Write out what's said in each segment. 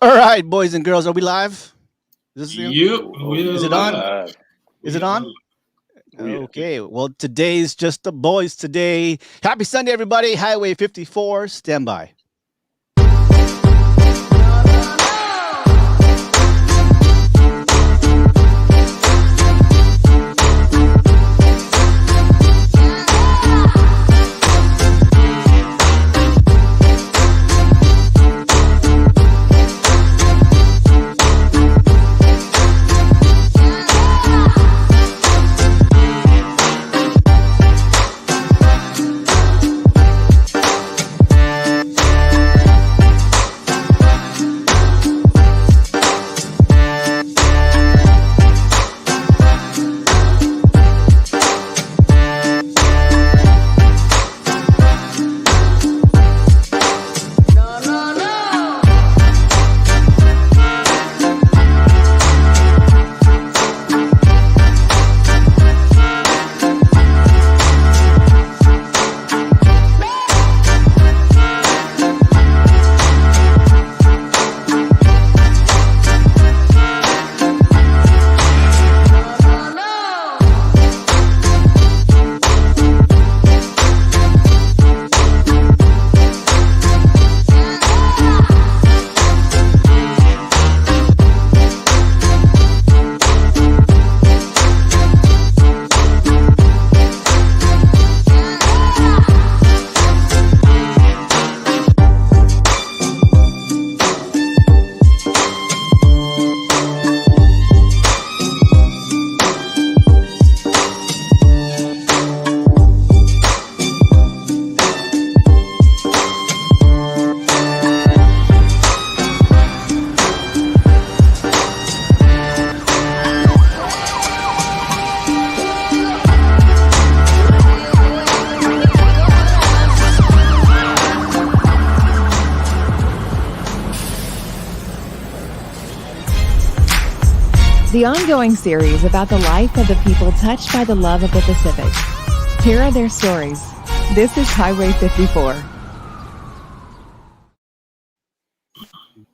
All right, boys and girls, are we live? Is this Yep, Oh we're is it yeah, we on? live. live. Is We it are. on? Oh yeah. Okay. Well, today's just the boys today. Happy Sunday, everybody. Highway 54, stand by. The ongoing series about the life of the people touched by the love of the Pacific. Here are their stories. This is Highway 54.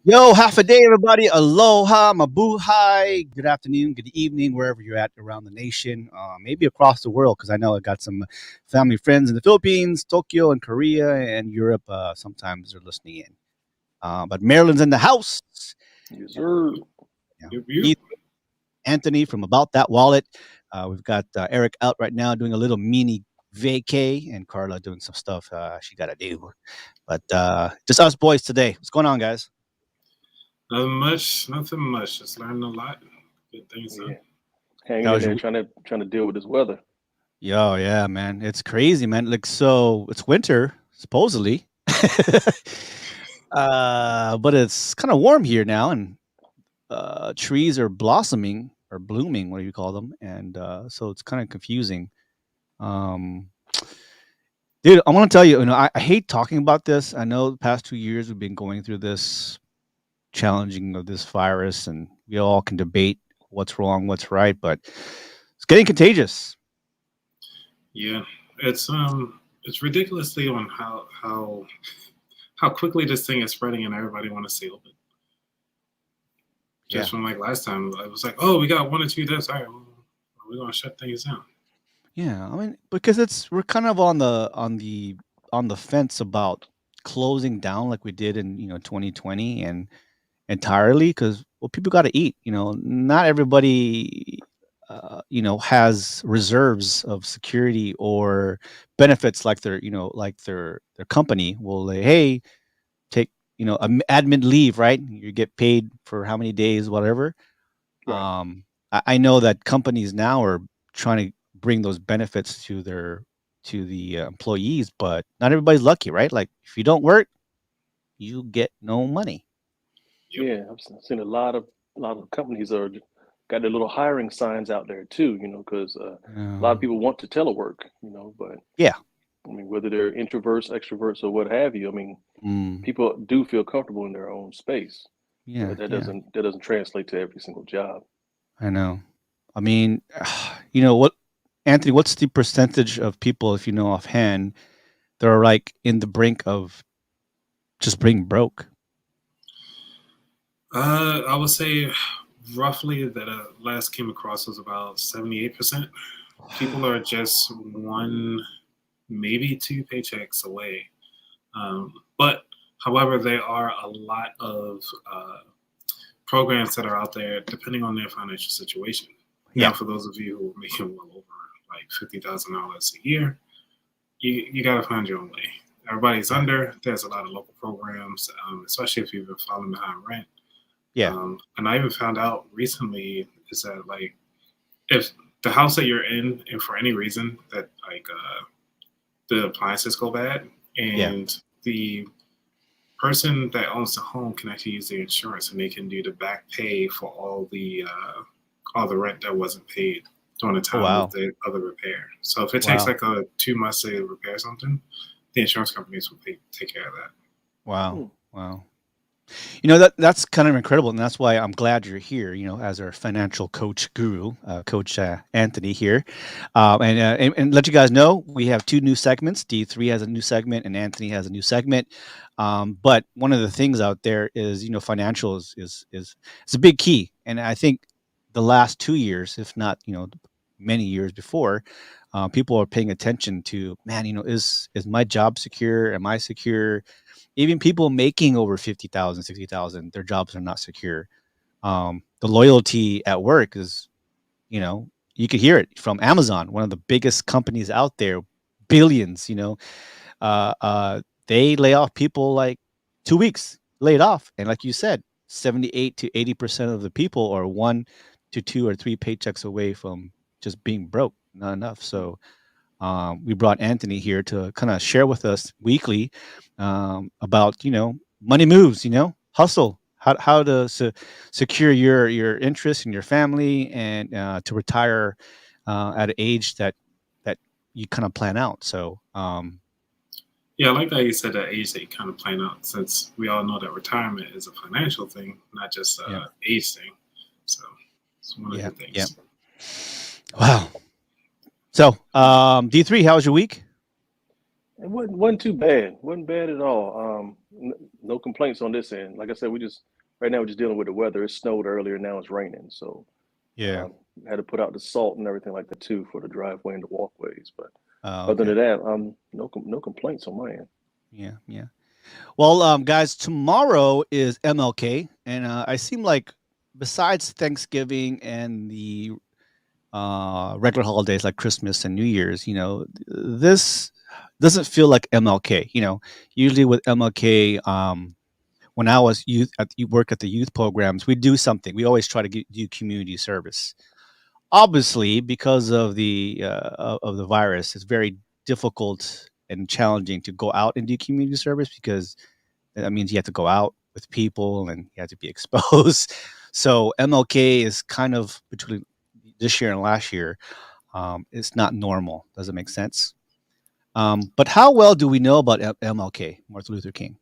Yo, half a day, everybody. Aloha, mabuhay. Good afternoon, good evening, wherever you're at around the nation, maybe across the world, because I know I got some family friends in the Philippines, Tokyo, and Korea, and Europe. Sometimes they're listening in. But Maryland's in the house. Yes, sir. Yep, Heath, yep. Anthony from About That Wallet. We've got Eric out right now doing a little mini vacay, and Carla doing some stuff she got to do. But just us boys today. What's going on, guys? Nothing much, nothing much. Just learning a lot. Get things Yeah. done. Hanging How in was there your trying to deal with this weather. Yo, yeah, man. It's crazy, man. Like, so it's winter, supposedly. But it's kind of warm here now, and trees are blossoming or blooming, what do you call them? And so it's kind of confusing. Um, dude, I want to tell you, I hate talking about this. I know the past 2 years we've been going through this challenging of this virus, and we all can debate what's wrong, what's right, but it's getting contagious. Yeah. It's ridiculously on how quickly this thing is spreading and everybody wanna see open. Yeah. Just from like last time, it was like, oh, we got 1 or 2 deaths. All right, well, we're gonna shut things down. Yeah, I mean, because we're kind of on the fence about closing down like we did in 2020 and entirely because well people got to eat. Not everybody has reserves of security or benefits like their company will like, hey, take admin leave, right? You get paid for how many days, whatever. Right. I know that companies now are trying to bring those benefits to the employees, but not everybody's lucky, right? Like if you don't work, you get no money. Yep. Yeah, seen a lot of companies are got their little hiring signs out there too. Because a lot of Um, people want to telework. But yeah. I mean, whether they're introverts, extroverts, or what have you, I mean, Mm, people do feel comfortable in their own space. yeah. But that Yeah. doesn't translate to every single job. I know. I mean, what, Anthony? What's the percentage of people, if you know offhand, that are like in the brink of just being broke? I would say roughly that last came across was about 78%. People are just one, maybe two paychecks away. But however, there are a lot of programs that are out there depending on their financial situation. Yeah. Now, for those of you who are making well over like $50,000 a year, you got to find your own way. Everybody's under. There's a lot of local programs, especially if you've been falling behind rent. Yeah. And I even found out recently is that like if the house that you're in, and for any reason that like the appliances go bad, and the person that owns the home can actually use their insurance, and they can do the back pay for all the rent that wasn't paid during the time of the other repair. So if it takes like 2 months to repair something, the insurance companies will take care of that. Wow. Wow. You know, that's kind of incredible, and that's why I'm glad you're here. You know, as our financial coach guru, Coach Anthony here, and let you guys know we have 2 new segments. D3 has a new segment, and Anthony has a new segment. But one of the things out there is, you know, financial is it's a big key, and I think the last 2 years, if not, you know, many years before, people are paying attention to, man, you know, is my job secure? Am I secure? Even people making over 50,000, 60,000, their jobs are not secure. The loyalty at work is, you know, you could hear it from Amazon, one of the biggest companies out there, billions, you know, they lay off people like 2 weeks laid off. And like you said, 78 to 80% of the people are 1 to 2 or 3 paychecks away from just being broke, not enough. So we brought Anthony here to kind of share with us weekly about, you know, money moves, you know, hustle, how to secure your interests and your family, and to retire at an age that you kind of plan out. So yeah, I like that you said that age that you kind of plan out, since we all know that retirement is a financial thing, not just age thing. So it's one of the things. Yeah. Wow. So, D3, how was your week? It wasn't too bad. Wasn't bad at all. No complaints on this end. Like I said, right now we're just dealing with the weather. It snowed earlier. Now it's raining. So had to put out the salt and everything like that too for the driveway and the walkways. But other than that, no complaints on my end. Yeah. Well, guys, tomorrow is MLK, and I seem like besides Thanksgiving and the regular holidays like Christmas and New Year's, you know, this doesn't feel like MLK. You know, usually with MLK, when I was work at the youth programs, we do something. We always try to do community service. Obviously, because of the virus, it's very difficult and challenging to go out and do community service, because that means you have to go out with people and you have to be exposed. So MLK is kind of between this year and last year. It's not normal. Does it make sense? But how well do we know about MLK, Martin Luther King?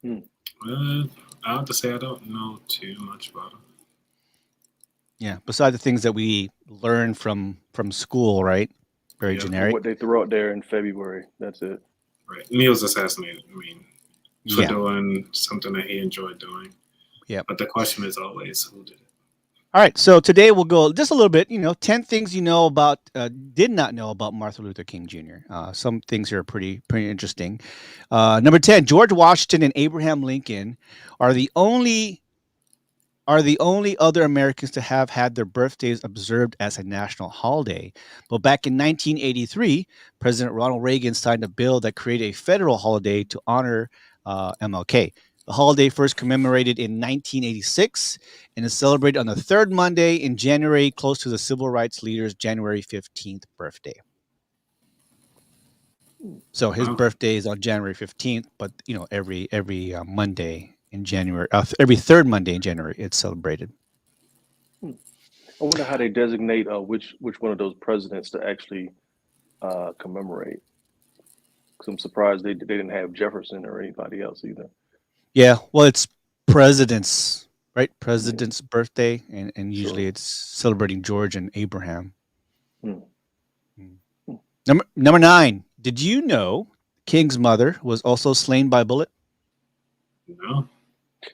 I have to say I don't know too much about him. Yeah, besides the things that we learn from school, right? Very generic. What they threw out there in February. That's it. Right. And he was assassinated. I mean, for doing something that he enjoyed doing. Yeah. But the question is always, who did it? All right, so today we'll go just a little bit, 10 things you know about, did not know about Martin Luther King Jr. Some things are pretty interesting. Number 10, George Washington and Abraham Lincoln are the only other Americans to have had their birthdays observed as a national holiday. But back in 1983, President Ronald Reagan signed a bill that created a federal holiday to honor MLK. The holiday first commemorated in 1986 and is celebrated on the third Monday in January, close to the civil rights leader's January 15th birthday. So his birthday is on January 15th, but every Monday in January, every third Monday in January, it's celebrated. I wonder how they designate which one of those presidents to actually commemorate. Because I'm surprised they didn't have Jefferson or anybody else either. Yeah, well, it's president's, right? President's birthday, and usually it's celebrating George and Abraham. Number 9, did you know King's mother was also slain by a bullet? No.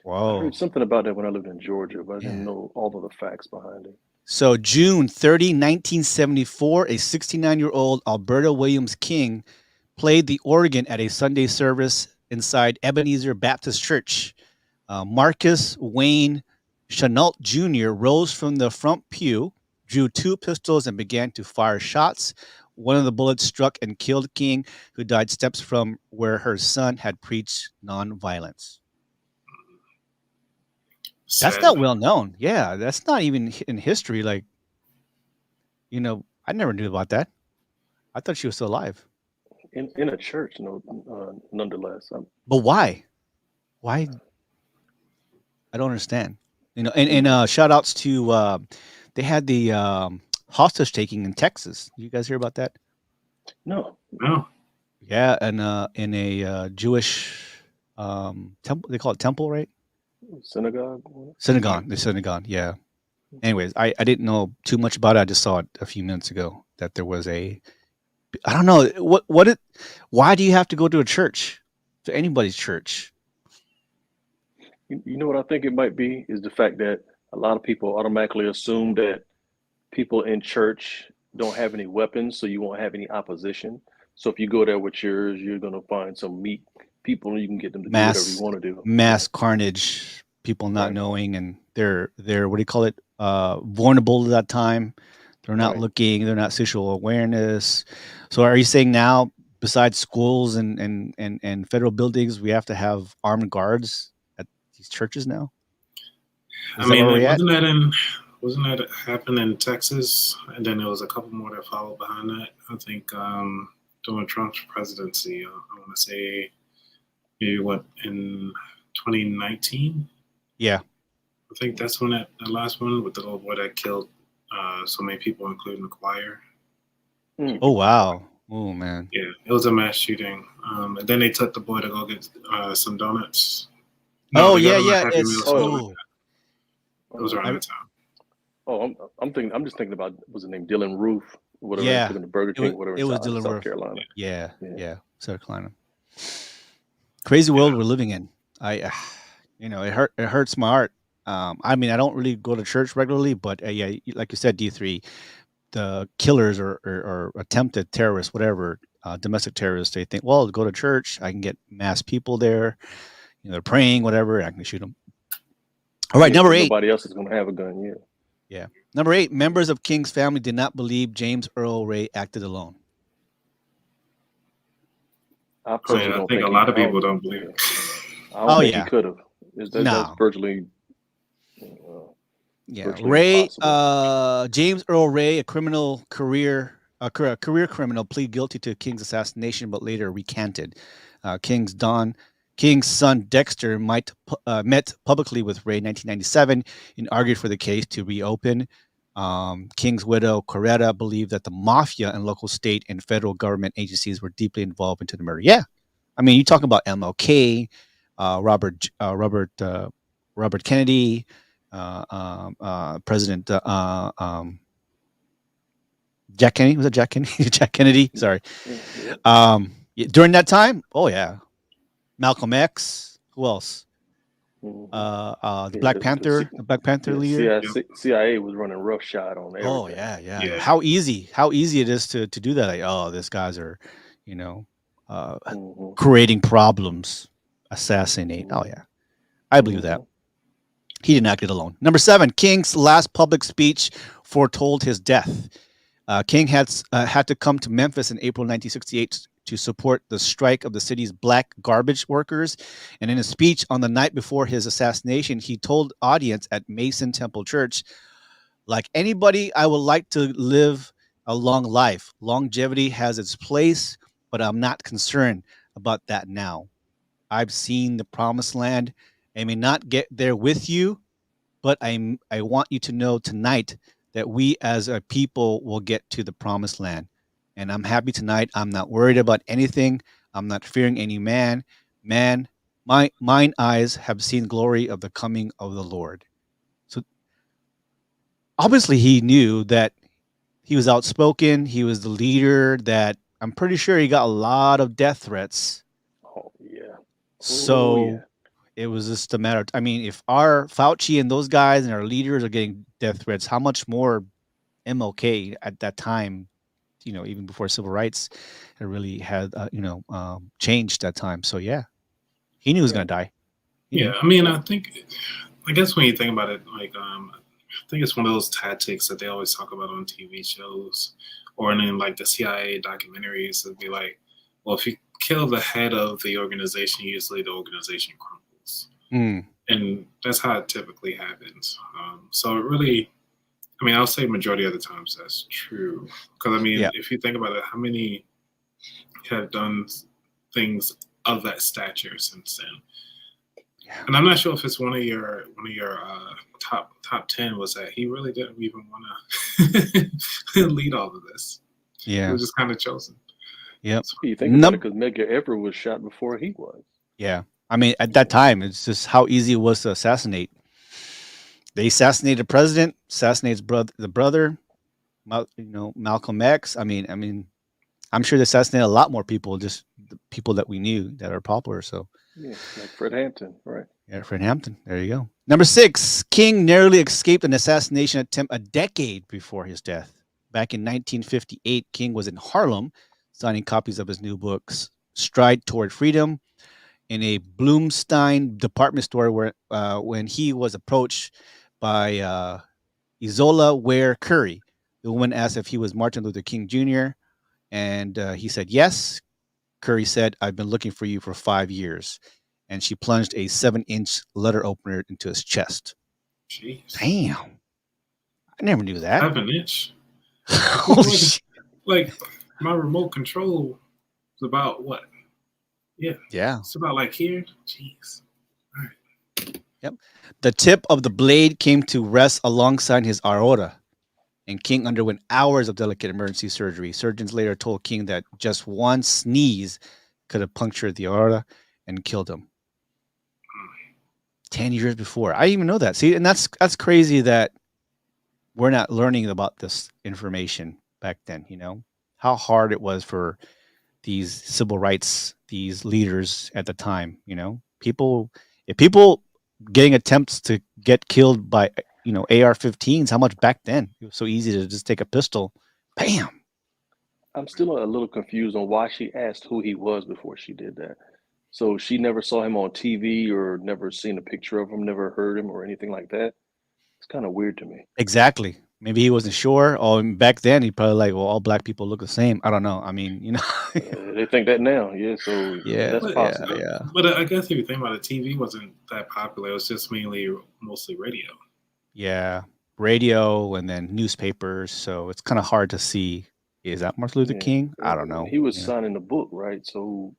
I heard Whoa. something about that when I lived in Georgia, but I didn't know all of the facts behind it. So June 30, 1974, a 69-year-old Alberta Williams King played the organ at a Sunday service inside Ebenezer Baptist Church. Marcus Wayne Chenault Jr. rose from the front pew, drew two pistols, and began to fire shots. One of the bullets struck and killed King, who died steps from where her son had preached nonviolence. That's not well known. Yeah, that's not even in history. Like, I never knew about that. I thought she was still alive. In a church, nonetheless. But why? Why? I don't understand. And shout outs to they had the hostage taking in Texas. You guys hear about that? No. Yeah, and in a Jewish temple, they call it temple, right? Synagogue. The synagogue. Yeah. Anyways, I didn't know too much about it. I just saw it a few minutes ago that there was I don't know why do you have to go to a church, to anybody's church? You know what I think it might be is the fact that a lot of people automatically assume that people in church don't have any weapons, so you won't have any opposition. So if you go there with yours, you're going to find some meek people, and you can get them to do whatever you want to do. Mass carnage, people not knowing, and they're what do you call it? Vulnerable at that time. They're not looking. They're not social awareness. So are you saying now, besides schools and federal buildings, we have to have armed guards at these churches now? Wasn't that happened in Texas? And then there was a couple more that followed behind that. I think during Trump's presidency, I want to say maybe in 2019? Yeah. I think that's when the last one with the little boy that killed so many people, including the choir. Oh, wow. Oh, man. Yeah, it was a mass shooting. And then they took the boy to go get some donuts. Yeah. It was around the time. Oh, I'm just thinking about, was it named Dylan Roof? Whatever. Yeah. The Burger King, whatever. It was Dylan South Roof. Carolina. Yeah. South Carolina. Crazy world we're living in. It hurts my heart. I mean, I don't really go to church regularly, but yeah, like you said, D3, the killers or attempted terrorists, whatever, domestic terrorists, they think, well, go to church, I can get mass people there, they're praying, whatever, and I can shoot them. All right, number 8. Nobody else is going to have a gun, Yeah. Number 8, members of King's family did not believe James Earl Ray acted alone. I think a lot of people don't believe it. I don't think he could have. That's virtually. Ray, James Earl Ray, a career criminal, pleaded guilty to King's assassination, but later recanted. King's son Dexter met publicly with Ray in 1997 and argued for the case to reopen. King's widow Coretta believed that the mafia and local, state, and federal government agencies were deeply involved into the murder. Yeah, I mean, you talk about MLK, Robert Kennedy, President Jack Kennedy. Was it Jack Kennedy? Jack Kennedy. Sorry. During that time, Malcolm X. Who else? The Black Panther leader. CIA was running roughshod on everything. Oh yeah. How easy it is to do that. Like, these guys are, creating problems, assassinate. Oh yeah, I believe that. He didn't act it alone. Number 7, King's last public speech foretold his death. King had to come to Memphis in April 1968 to support the strike of the city's black garbage workers. And in a speech on the night before his assassination, he told audience at Mason Temple Church, like anybody, I would like to live a long life. Longevity has its place, but I'm not concerned about that now. I've seen the promised land. I may not get there with you, but I want you to know tonight that we as a people will get to the promised land. And I'm happy tonight. I'm not worried about anything. I'm not fearing any man. Mine eyes have seen glory of the coming of the Lord. So obviously he knew that he was outspoken. He was the leader that I'm pretty sure he got a lot of death threats. Oh, yeah. So it was just a matter. I mean, if our Fauci and those guys and our leaders are getting death threats, how much more MLK at that time, even before civil rights, it really had, changed that time. So yeah, he knew he was gonna die. Yeah, I mean, I guess when you think about it, like, I think it's one of those tactics that they always talk about on TV shows or in like the CIA documentaries. It'd be like, well, if you kill the head of the organization, usually the organization crumbles. And that's how it typically happens. So it really, I mean, I'll say majority of the times that's true. Because, I mean, if you think about it, how many have done things of that stature since then? And I'm not sure if it's one of your top 10 was that he really didn't even want to lead all of this. Yeah, he was just kind of chosen. Yep. So you think about it, because Medgar Evers was shot before he was. Yeah, I mean, at that time, it's just how easy it was to assassinate. They assassinated the president, assassinated the brother, Malcolm X. I mean, I'm sure they assassinated a lot more people, just the people that we knew that are popular. So yeah, like Fred Hampton, right? Yeah, Fred Hampton. There you go. Number 6, King narrowly escaped an assassination attempt a decade before his death. Back in 1958, King was in Harlem signing copies of his new books, Stride Toward Freedom, in a Bloomstein department store when he was approached by Izola Ware Curry. The woman asked if he was Martin Luther King Jr., and he said yes. Curry said, "I've been looking for you for 5 years." And she plunged a 7-inch letter opener into his chest. Jeez. Damn. I never knew that. 7-inch? Holy shit. Like, my remote control is about what? Yeah. It's about like here. Jeez. All right. Yep. The tip of the blade came to rest alongside his aorta, and King underwent hours of delicate emergency surgery. Surgeons later told King that just one sneeze could have punctured the aorta and killed him. 10 years before. I didn't even know that. See, and that's crazy that we're not learning about this information back then, how hard it was for these civil rights, these leaders at the time, if people getting attempts to get killed by, AR-15s, how much back then? It was so easy to just take a pistol, bam. I'm still a little confused on why she asked who he was before she did that. So she never saw him on TV or never seen a picture of him, never heard him or anything like that. It's kind of weird to me. Exactly. Maybe he wasn't sure. Or back then, he probably like, well, all black people look the same. I don't know. I mean, they think that now. Yeah. So that's possible. Yeah. But I guess if you think about it, TV wasn't that popular. It was just mostly radio. Yeah. Radio and then newspapers. So it's kind of hard to see. Is that Martin Luther King? I don't know. He was signing the book, right? So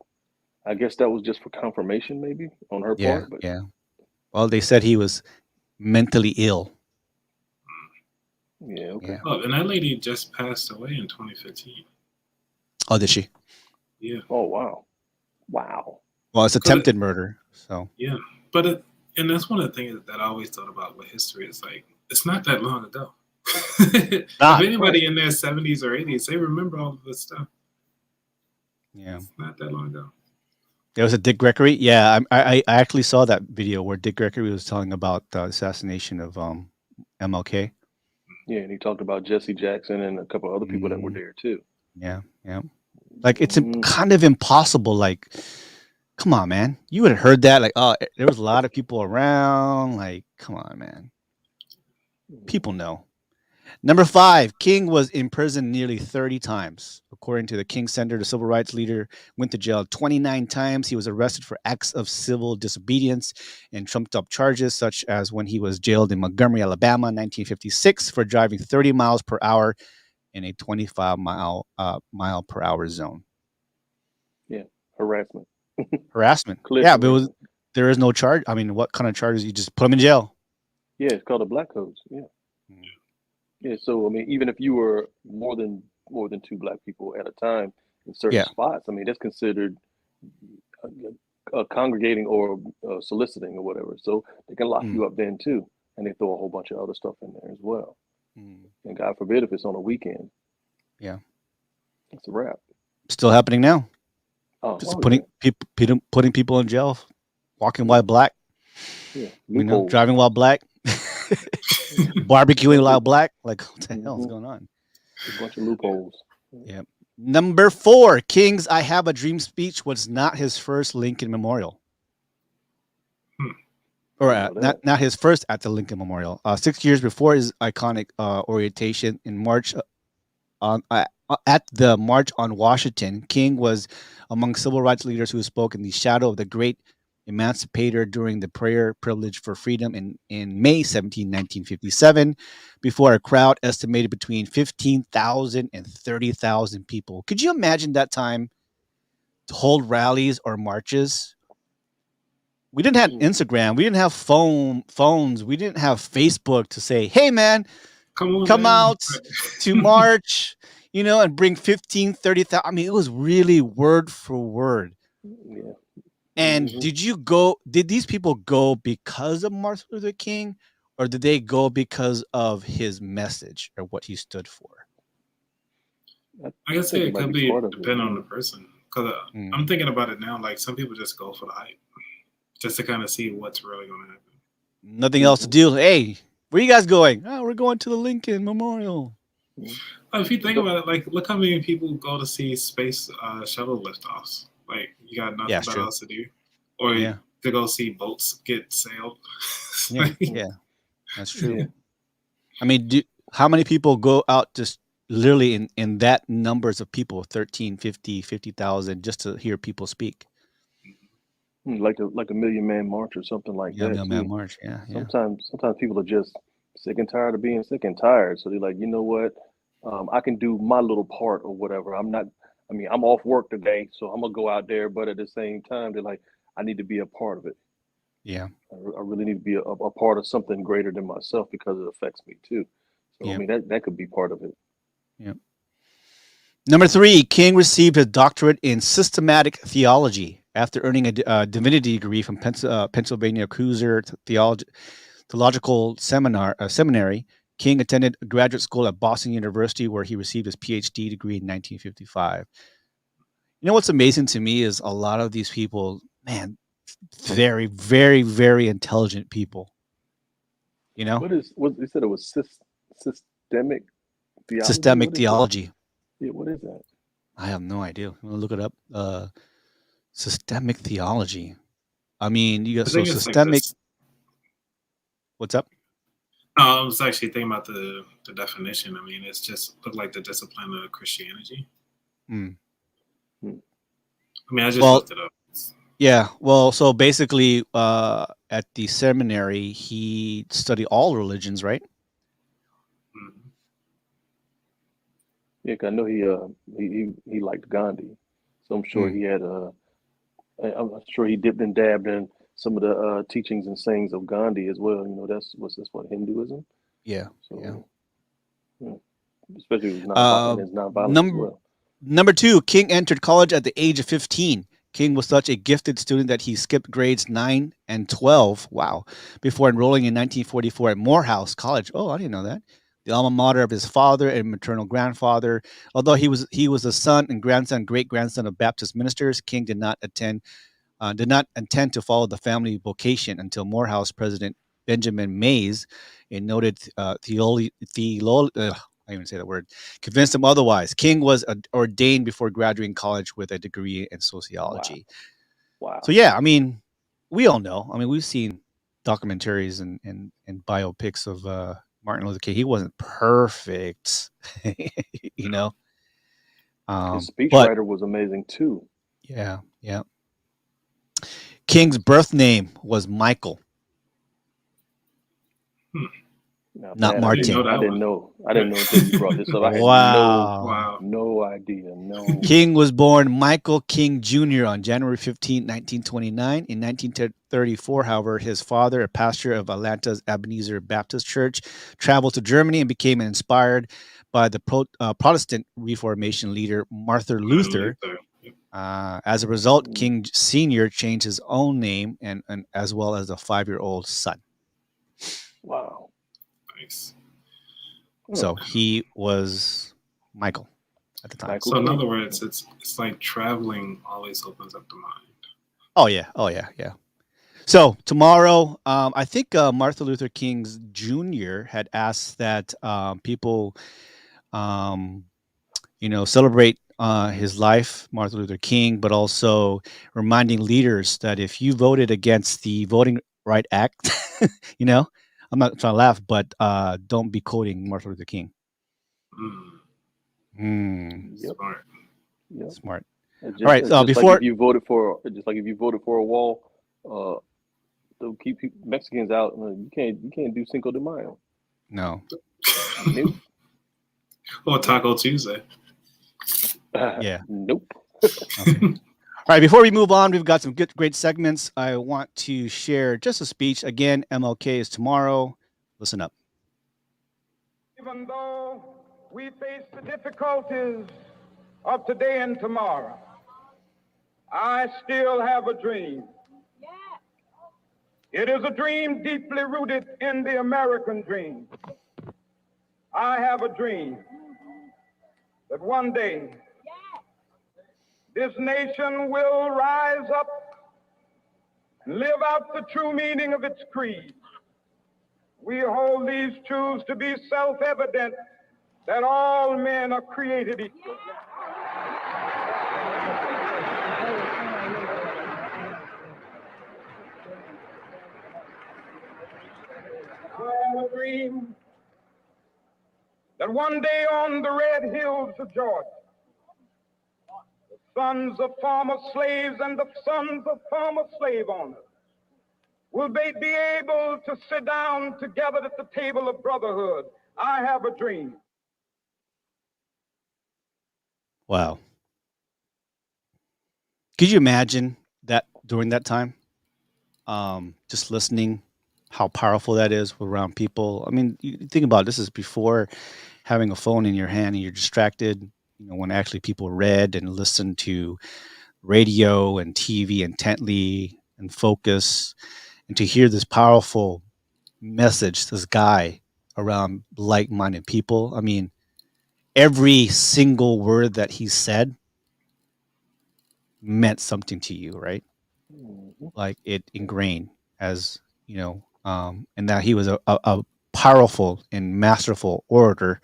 I guess that was just for confirmation, maybe on her part. But yeah. Well, they said he was mentally ill. Yeah. Okay. Yeah. Oh, and that lady just passed away in 2015. Oh, did she? Yeah. Oh, wow. Wow. Well, it's attempted murder. So yeah, but and that's one of the things that I always thought about with history. It's like it's not that long ago. If anybody in their 70s or 80s, they remember all of this stuff. Yeah, it's not that long ago. There was a Dick Gregory. Yeah, I actually saw that video where Dick Gregory was telling about the assassination of MLK. Yeah, and he talked about Jesse Jackson and a couple other people that were there too. Yeah. Like it's kind of impossible. Like, come on, man. You would have heard that. Like, oh, there was a lot of people around. Like, come on, man. People know. Number 5, King was in prison nearly 30 times. According to the King Center, the civil rights leader went to jail 29 times. He was arrested for acts of civil disobedience and trumped up charges, such as when he was jailed in Montgomery, Alabama, 1956, for driving 30 miles per hour in a 25-mile per hour zone. Yeah, harassment. Harassment. Yeah, but there is no charge. I mean, what kind of charges? You just put him in jail. Yeah, it's called the Black Codes. Yeah. Yeah, so I mean, even if you were more than 2 black people at a time in certain spots, I mean, that's considered congregating or soliciting or whatever. So they can lock you up then too, and they throw a whole bunch of other stuff in there as well. And God forbid if it's on a weekend. Yeah, it's a wrap. Still happening now. Just putting people in jail, walking while black. Yeah, You know, loopholes. driving while black, barbecuing while black. Like, what the hell is going on? A bunch of loopholes. Yeah. Number 4, King's "I Have a Dream" speech was not his first Lincoln Memorial. Or not his first at the Lincoln Memorial. 6 years before his iconic orientation in March at the March on Washington, King was among civil rights leaders who spoke in the shadow of the great emancipator during the prayer privilege for freedom in May 1957, before a crowd estimated between 15,000 and 30,000 people. Could you imagine that time to hold rallies or marches? We didn't have Instagram. We didn't have phones. We didn't have Facebook to say, hey, man, come out to march, you know, and bring 15, 30,000. I mean, it was really word for word. Yeah. And did these people go because of Martin Luther King, or did they go because of his message or what he stood for? I guess it could be depend on the person. Because I'm thinking about it now, like some people just go for the hype, just to kind of see what's really going to happen. Nothing else to do. Hey, where you guys going? Oh, we're going to the Lincoln Memorial. If you think about it, like, look how many people go to see space shuttle liftoffs. Like, you got nothing else to do, or to go see boats get sailed. Yeah, that's true. Yeah. I mean, how many people go out just literally in that numbers of people, 13, 50,000, just to hear people speak? Like a million-man march or something like that. Million-man march, yeah. Sometimes people are just sick and tired of being sick and tired. So they're like, you know what? I can do my little part or whatever. I'm off work today, so I'm gonna go out there. But at the same time, they're like, I need to be a part of it. Yeah, I really need to be a part of something greater than myself because it affects me too. So I mean, that could be part of it. Yeah. Number 3, King received a doctorate in systematic theology after earning a divinity degree from Pennsylvania Cruiser Theological Seminary. King attended graduate school at Boston University, where he received his PhD degree in 1955. You know what's amazing to me is a lot of these people, man, very, very, very intelligent people. You know, what you said it was systemic theology. Systemic theology. Yeah, what is that? I have no idea. I'm gonna look it up. Systemic theology. I mean, you got so systemic. Like what's up? I was actually thinking about the definition. I mean, it's just look like the discipline of Christianity. I mean, I just looked it up. Yeah. Well, so basically, at the seminary, he studied all religions, right? Yeah, 'cause I know he liked Gandhi, so I'm sure he had I'm sure he dipped and dabbed in some of the teachings and sayings of Gandhi as well. You know, that's what Hinduism. Yeah. So, yeah. Especially his nonviolence as well. Number 2, King entered college at the age of 15. King was such a gifted student that he skipped grades 9 and 12. Wow. Before enrolling in 1944 at Morehouse College. Oh, I didn't know that. The alma mater of his father and maternal grandfather. Although he was the son and great grandson of Baptist ministers, King did not intend to follow the family vocation until Morehouse president Benjamin Mays, a noted I can't even say that word, convinced him otherwise. King was ordained before graduating college with a degree in sociology. Wow. So yeah, I mean, we all know. I mean, we've seen documentaries and biopics of Martin Luther King. He wasn't perfect, you know. His speechwriter was amazing too. Yeah. King's birth name was Michael. Not Martin. I didn't know until you brought this up. I had no idea. No. King was born Michael King Jr. on January 15, 1929. In 1934, however, his father, a pastor of Atlanta's Ebenezer Baptist Church, traveled to Germany and became inspired by the Protestant Reformation leader Martin Luther. As a result, King Sr. changed his own name and as well as a 5-year-old son. Wow. Nice. So he was Michael at the time. So in other words, it's like traveling always opens up the mind. Oh yeah. So tomorrow, I think Martin Luther King's Jr. had asked that people, um, celebrate his life, Martin Luther King, but also reminding leaders that if you voted against the Voting Right Act, you know, I'm not trying to laugh, but don't be quoting Martin Luther King. Yep. Smart. Yep. Smart. Just, All right. just Before like if you voted for, a wall, they'll keep Mexicans out. You can't do Cinco de Mayo. no. Nope. Or Taco Tuesday. Yeah. Nope. Okay. All right, before we move on, we've got some great segments. I want to share just a speech. Again, MLK is tomorrow. Listen up. Even though we face the difficulties of today and tomorrow, I still have a dream. It is a dream deeply rooted in the American dream. I have a dream that one day this nation will rise up and live out the true meaning of its creed. We hold these truths to be self-evident that all men are created equal. I have a dream that one day on the red hills of Georgia, the sons of former slaves and the sons of former slave owners will they be able to sit down together at the table of brotherhood. I have a dream. Wow. Could you imagine that during that time? Just listening, how powerful that is around people. I mean, you think about it, this is before having a phone in your hand and you're distracted. When actually people read and listened to radio and TV intently and focus, and to hear this powerful message, this guy around like-minded people. I mean, every single word that he said meant something to you, right? Like it ingrained as and that he was a powerful and masterful orator.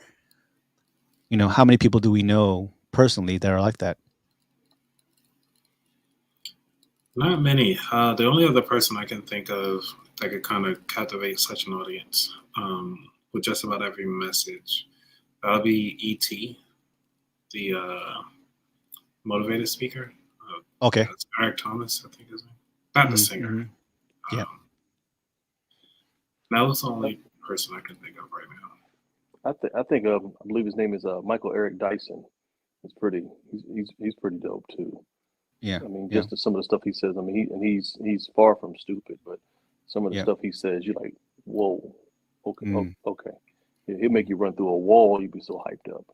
How many people do we know personally that are like that? Not many. The only other person I can think of that could kind of captivate such an audience with just about every message, that would be E.T., the motivated speaker. Okay. That's Eric Thomas, I think his name. Not the singer. Mm-hmm. Yeah. That was the only person I can think of right now. I think I believe his name is Michael Eric Dyson. It's pretty. He's pretty dope too. Yeah. I mean, just some of the stuff he says. I mean, he's far from stupid, but some of the stuff he says, you're like, whoa, okay, okay. He'll make you run through a wall. You'd be so hyped up.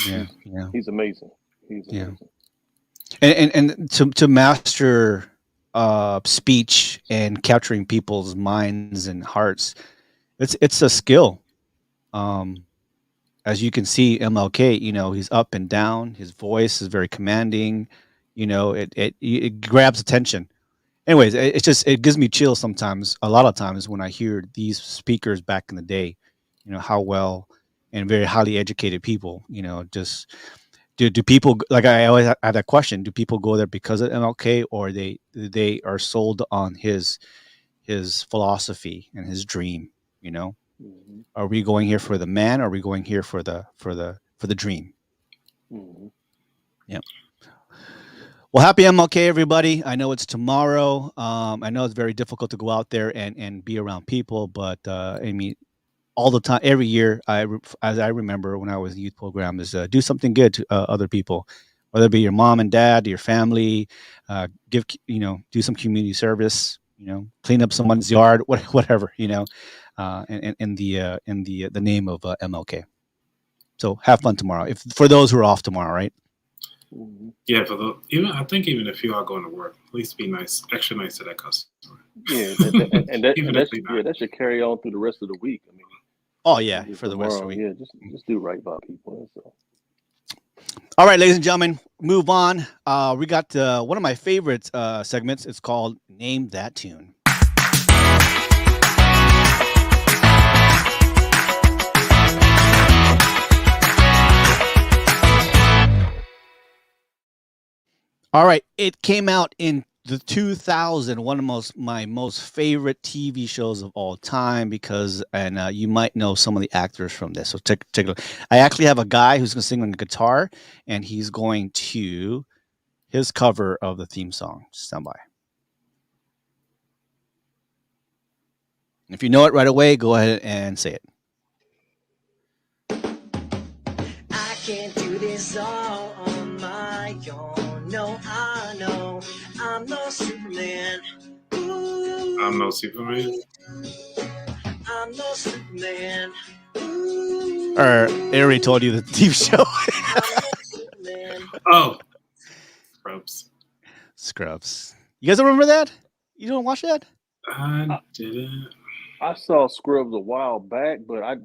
Yeah. He's amazing. He's amazing. And to master speech and capturing people's minds and hearts, it's a skill. As you can see, MLK, he's up and down. His voice is very commanding. It grabs attention. Anyways, it gives me chills sometimes. A lot of times when I hear these speakers back in the day, how well and very highly educated people. Just do people, like, I always have that question: do people go there because of MLK, or they are sold on his philosophy and his dream? Mm-hmm. Are we going here for the man, or are we going here for the dream? Mm-hmm. Yeah. Well, happy MLK, everybody. I know it's tomorrow. I know it's very difficult to go out there and be around people, but I mean, all the time, every year, as I remember when I was in the youth program, is do something good to other people, whether it be your mom and dad, your family, do some community service, clean up someone's yard, whatever, in the name of MLK. So have fun tomorrow. For those who are off tomorrow, right? Mm-hmm. Yeah, I think even if you are going to work, at least be nice, extra nice to that customer. Yeah, and that should carry on through the rest of the week. I mean, oh yeah, for the rest of the week. Yeah, just do right by people. So. All right, ladies and gentlemen, move on. We got one of my favorite segments. It's called Name That Tune. All right, it came out in the 2000, one of my most favorite TV shows of all time because, and you might know some of the actors from this. So take a look. I actually have a guy who's going to sing on the guitar, and he's going to his cover of the theme song. Stand by. If you know it right away, go ahead and say it. I can't do this all on my own. No, I know I'm no Superman. Ooh, I'm no Superman. I'm no Superman. Or I already told you the TV show. Oh, Scrubs. You guys don't remember that? You don't watch that? I didn't. I saw Scrubs a while back, but I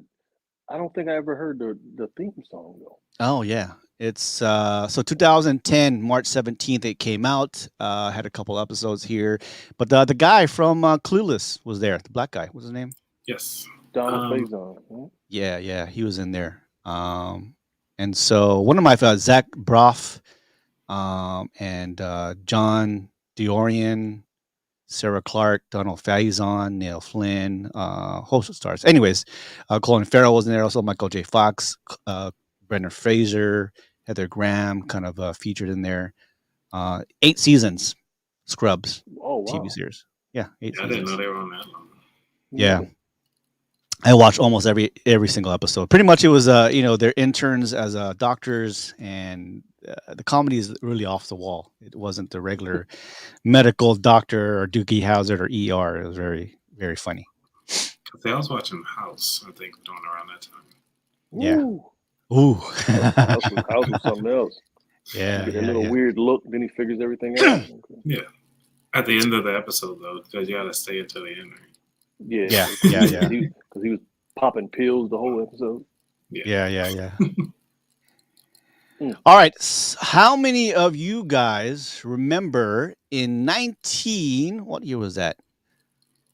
don't think I ever heard the theme song though. Oh yeah, it's so 2010 March 17th it came out. Had a couple episodes here, but the guy from Clueless was there. The black guy, what's his name? Yes, Donald Faison. Yeah, he was in there. And so one of my Zach Braff, and John Diorian, Sarah Clark, Donald Faison, Neil Flynn, host of stars. Anyways, Colin Farrell was in there. Also, Michael J. Fox, Brendan Fraser, Heather Graham, kind of featured in there. 8 seasons, Scrubs. Oh wow. TV series. Yeah, 8 seasons. I didn't know they were on that long. Yeah. I watched almost every single episode. Pretty much, it was they're interns as doctors, and the comedy is really off the wall. It wasn't the regular medical doctor or Doogie Howser or ER. It was very, very funny. I was watching House, I think, during around that time. Yeah. Ooh. House was something else. Yeah. Get a little weird look, then he figures everything out. Yeah. At the end of the episode, though, because you got to stay until the end. Right? Yeah. Because he was popping pills the whole episode. Yeah. All right. How many of you guys remember in what year was that?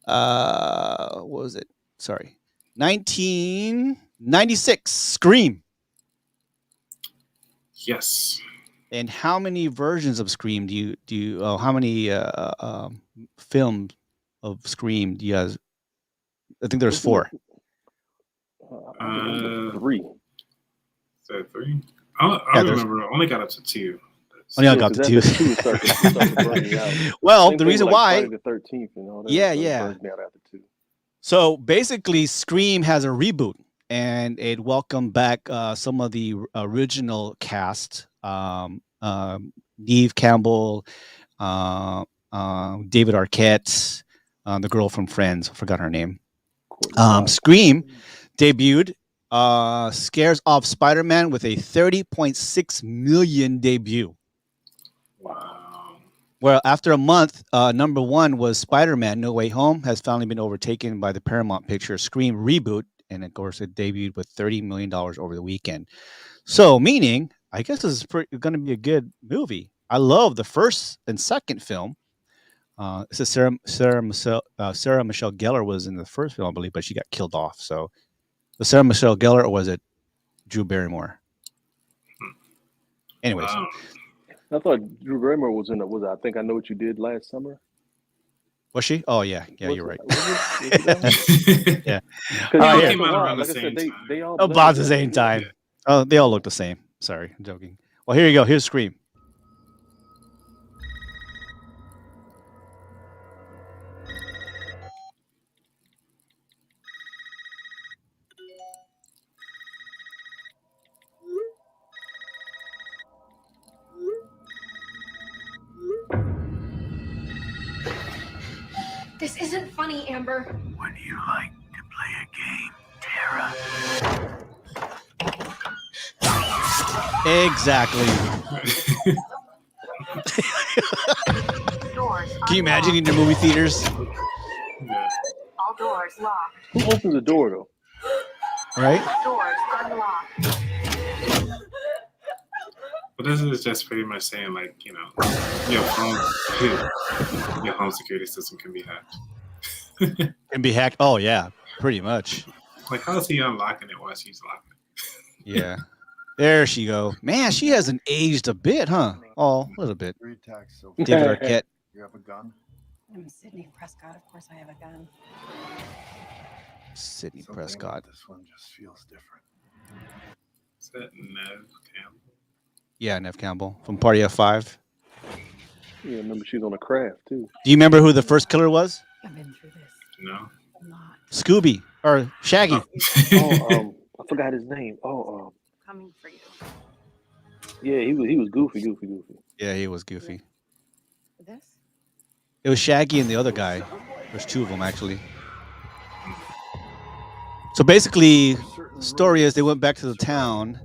What was it? Sorry. 1996, Scream. Yes. And how many versions of Scream do you how many films of Scream do you guys? I think there's 4. 3. Is that 3? I remember I only got up to 2. Only got to 2. Well, the reason why the 13th and all that. Yeah. After 2. So basically, Scream has a reboot, and it welcomed back some of the original cast: Neve Campbell, David Arquette, the girl from Friends. I forgot her name. Scream debuted, scares off Spider-Man with a $30.6 million debut. Wow. Well, after a month, number 1 was Spider-Man No Way Home, has finally been overtaken by the Paramount Pictures Scream reboot, and of course it debuted with $30 million over the weekend. So meaning, I guess this is going to be a good movie. I love the first and second film. It says Sarah Michelle Gellar was in the first film, I believe, but she got killed off. So, was Sarah Michelle Gellar, or was it Drew Barrymore? Anyways, I thought Drew Barrymore was in I Think I Know What You Did last summer. was she? Oh yeah, you're right. Yeah, They came out around the same time. They all about the same time. Yeah. Oh, they all look the same. Sorry, I'm joking. Well, here you go. Here's Scream. This isn't funny, Amber. When you like to play a game, Tara? Exactly. Can you imagine in the movie theaters? Yeah. All doors locked. Who opens the door though? Right? Doors unlocked. But this is just pretty much saying, like, your home security system can be hacked. Can be hacked. Oh yeah, pretty much. Like, how is he unlocking it while she's locking it? Yeah. There she go. Man, she hasn't aged a bit, huh? Oh, a little bit. David Arquette. You have a gun? I'm Sydney Prescott. Of course I have a gun. Sydney Prescott. This one just feels different. Is that Nev Campbell? Yeah, Nev Campbell from Party of Five. Yeah, remember she's on a craft too. Do you remember who the first killer was? I've been through this No. a lot. Scooby or Shaggy. I forgot his name. Coming for you. Yeah, he was goofy. Yeah, he was goofy. This? It was Shaggy and the other guy. There's two of them actually. So basically, the story is they went back to the town,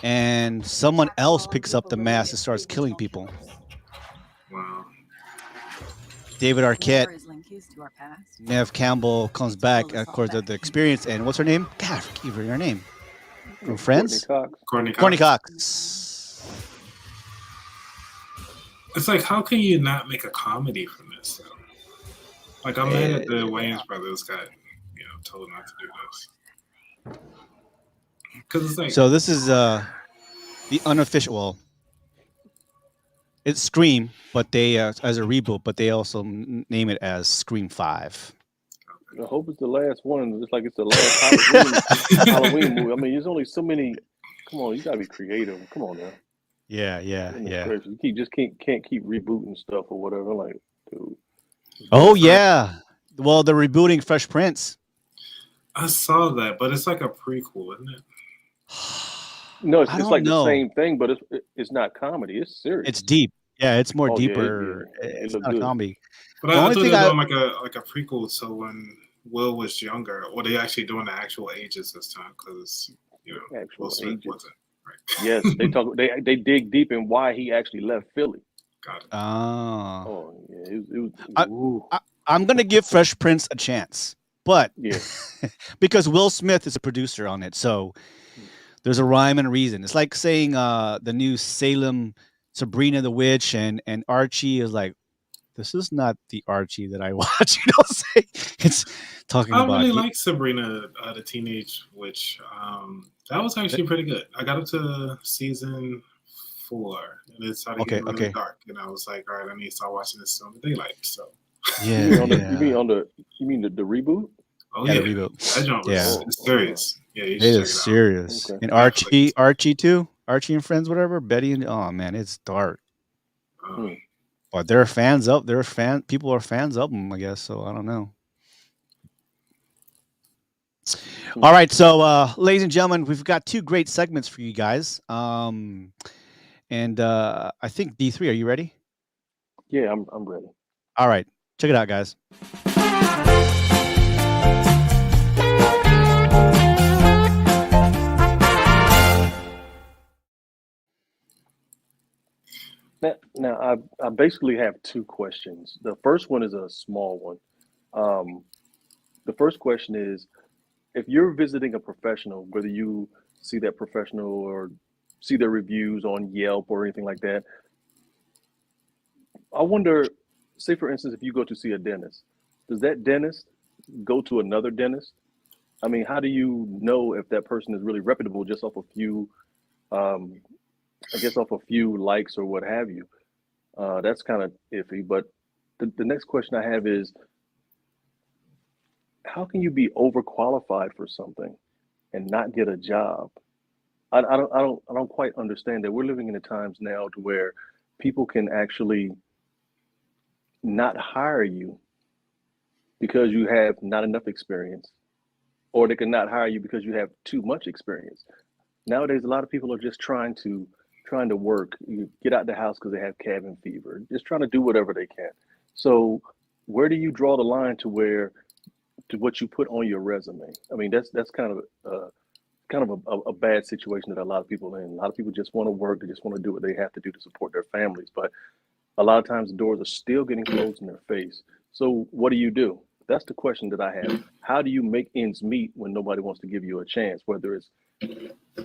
and someone else picks up the mask and starts killing people. Wow. David Arquette, His link is to our past. Nev Campbell comes back, of course, the experience. And what's her name? God, I forget her name. From Friends? Courtney Cox. It's like, how can you not make a comedy from this? Though? Like, I'm mad at the Wayans brothers got, told not to do this. Because it's like, So this is the unofficial. Well, it's Scream, but they as a reboot, but they also name it as Scream 5. I hope it's the last one. It's like it's the last Halloween movie. I mean, there's only so many. Come on, you gotta be creative. Come on now. Yeah. You can't keep rebooting stuff or whatever. Like, dude. Oh yeah. Well, they're rebooting Fresh Prince. I saw that, but it's like a prequel, isn't it? No, it's like know. the same thing, but it's not comedy. It's serious. It's deep. Yeah, it's more Oh, yeah, deeper. yeah. It's It not a looked comedy. But The I only thought they thing were doing like a prequel. So when Will was younger, or they actually doing the actual ages this time? Because Actual Will Smith ages. wasn't. Right. Yes, they dig deep in why he actually left Philly. Got it. Oh yeah, it was. I'm gonna give Fresh Prince a chance, but Yeah. because Will Smith is a producer on it, so there's a rhyme and a reason. It's like saying the new Salem Sabrina the Witch and Archie is like, this is not the Archie that I watch. It's talking I about. really like Sabrina the Teenage Witch. That was actually pretty good. I got up to season 4, and it started getting really dark. And I was like, all right, I need to start watching this on the daylight. So yeah, you mean the reboot? Oh yeah, yeah, the reboot. that joint was it's serious. Yeah, you It should check is it out. serious. Okay. And Archie too. Archie and Friends, whatever. Betty and oh man, it's dark. But they're fans of. People are fans of them, I guess. So I don't know. All right, so ladies and gentlemen, we've got 2 great segments for you guys. And I think D3, are you ready? Yeah, I'm ready. All right, check it out, guys. Now I basically have 2 questions. The first one is a small one. The first question is, if you're visiting a professional, whether you see that professional or see their reviews on Yelp or anything like that, I wonder, say for instance, if you go to see a dentist, does that dentist go to another dentist? I mean, how do you know if that person is really reputable just off a few, off a few likes or what have you? That's kind of iffy. But the next question I have is, how can you be overqualified for something and not get a job? I don't quite understand that. We're living in the times now to where people can actually not hire you because you have not enough experience, or they can not hire you because you have too much experience. Nowadays, a lot of people are just trying to work, you get out the house because they have cabin fever, just trying to do whatever they can. So where do you draw the line to what you put on your resume? I mean, that's kind of a bad situation that a lot of people are in. A lot of people just want to work, they just want to do what they have to do to support their families, but a lot of times the doors are still getting closed in their face. So what do? That's the question that I have. How do you make ends meet when nobody wants to give you a chance, whether it's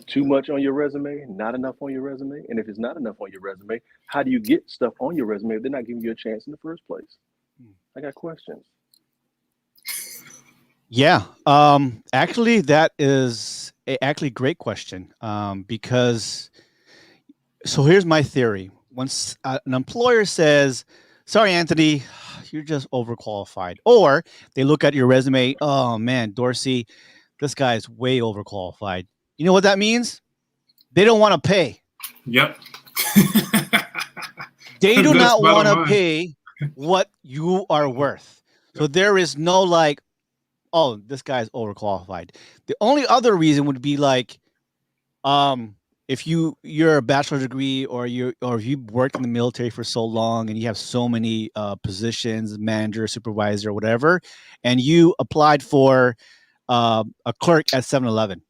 too much on your resume, not enough on your resume? And if it's not enough on your resume, how do you get stuff on your resume if they're not giving you a chance in the first place? I got questions. Yeah. Actually, that is actually great question. Because so here's my theory. Once an employer says, "Sorry, Anthony, you're just overqualified," or they look at your resume, "Oh man, Dorsey, this guy is way overqualified." You know what that means? They don't want to pay. Yep. They do That's not want bottom to line. pay what you are worth. So there is no like, oh, this guy's overqualified. The only other reason would be like, if you're a bachelor's degree or if you worked in the military for so long and you have so many positions, manager, supervisor, whatever, and you applied for a clerk at 7-Eleven,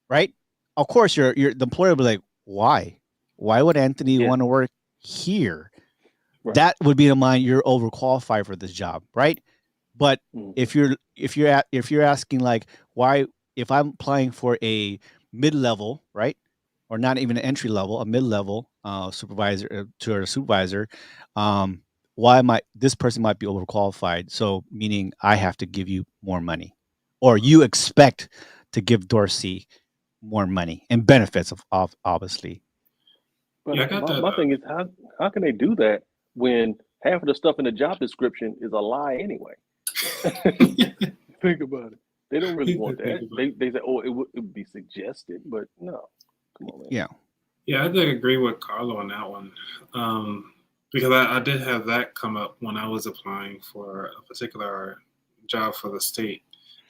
right? Of course, the employer will be like, why? Why would Anthony want to work here? Right. That would be in mind you're overqualified for this job, right? But if you're asking like why, if I'm applying for a mid-level, right, or not even an entry level, a mid-level supervisor to a supervisor, why might this person might be overqualified? So meaning I have to give you more money, or you expect to give Dorsey more money and benefits of obviously. But Yeah, I got that. my thing is, how can they do that when half of the stuff in the job description is a lie anyway? Think about it. They don't really want that. They say, oh, it would be suggested, but no. Come on, man. Yeah. Yeah, I did agree with Carlo on that one. Because I did have that come up when I was applying for a particular job for the state.